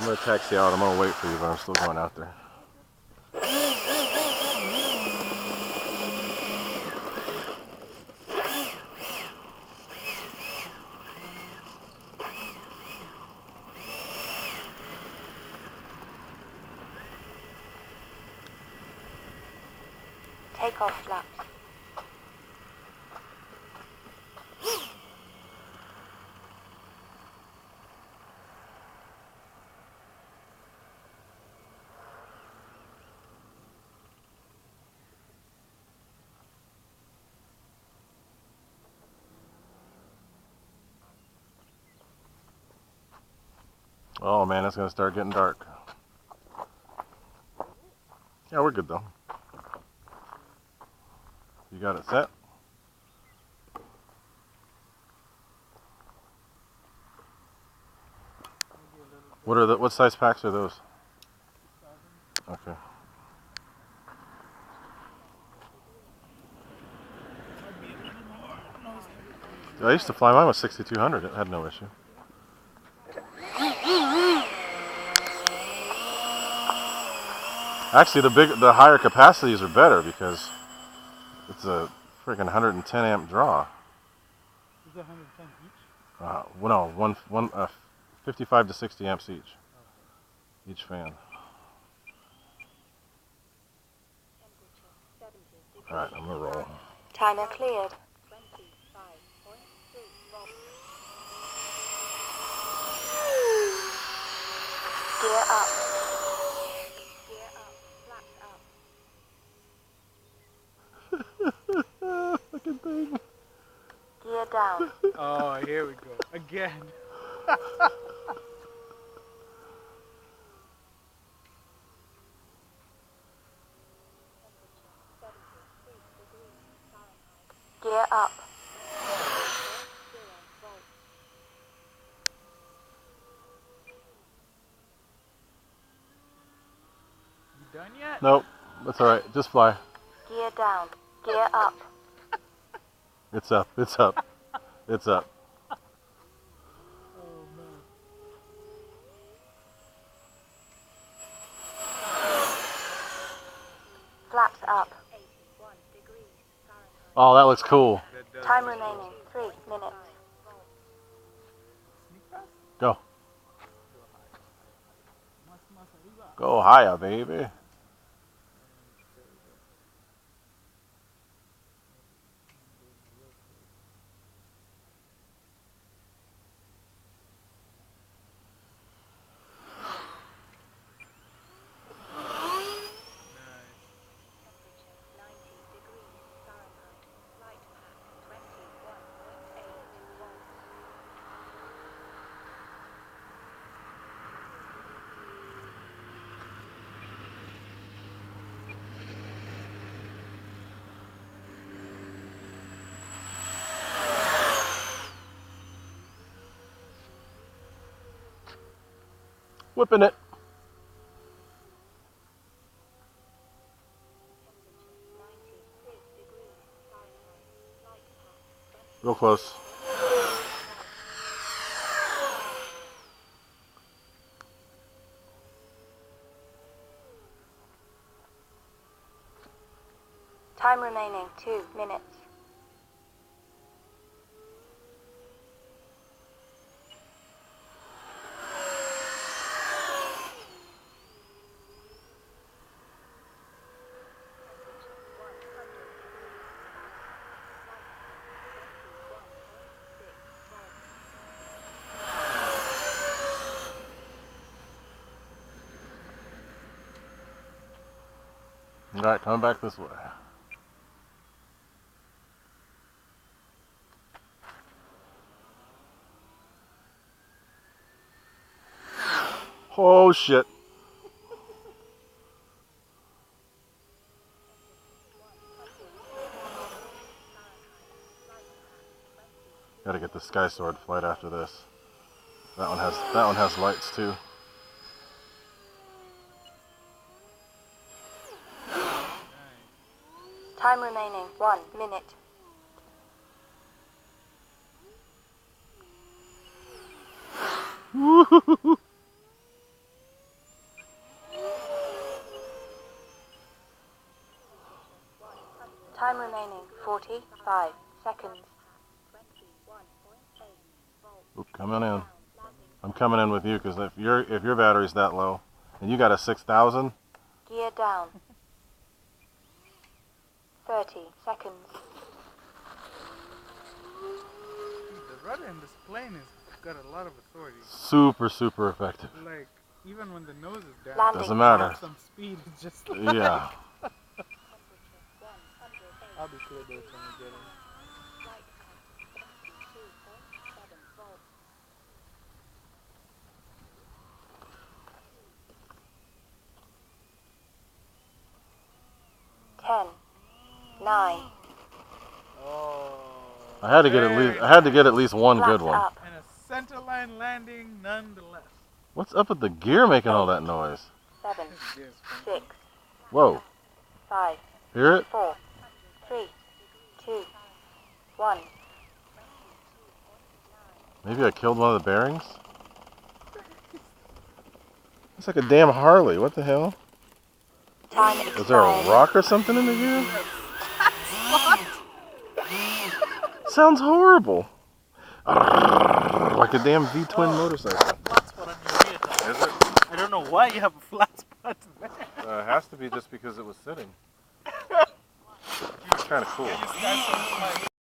I'm gonna taxi out. I'm gonna wait for you, but I'm still going out there. Takeoff flaps. Oh man, it's gonna start getting dark. Yeah, we're good though. You got it set? What size packs are those? Okay. I used to fly mine with 6200. It had no issue. Actually, the higher capacities are better because it's a freaking 110 amp draw. Is it 110 each? No, 55 to 60 amps each fan. All right, I'm gonna roll. Timer cleared. Gear up. Gear up. Flaps up. Fucking thing. Gear down. Oh, here we go. Again. Gear up. You done yet? Nope, that's all right. Just fly. Gear down. Gear up. It's up. It's up. It's up. Oh man. Flaps up. Oh, that looks cool. Time remaining 3 minutes. Go. Go higher, baby. Whipping it. Real close. Time remaining 2 minutes. All right, coming back this way. Oh shit. Gotta get the Sky Sword flight after this. That one has lights too. Time remaining 1 minute. 25 seconds. Oop, coming in. I'm coming in with you because if your battery's that low and you got a 6,000, Gear down. 30 seconds. The rudder in this plane has got a lot of authority. super effective. Like, even when the nose is down, Landing. Doesn't matter. some speed is just like... Yeah. I'll be clear when we get in. Ten, 9. Oh, I had to get at least one good Flaps one. up. and a centerline landing nonetheless. What's up with the gear making all that noise? 7, Yes, 6, Whoa. 5, Hear it? 4, 3, 2, 1. Maybe I killed one of the bearings? It's like a damn Harley. What the hell? Time Is there a expired. rock or something in the gear? Sounds horrible. Like a damn V-twin motorcycle. Flat spot on your vehicle. Is it? I don't know why you have a flat spot there. It has to be just because it was sitting. It's kind of cool. You start some, like,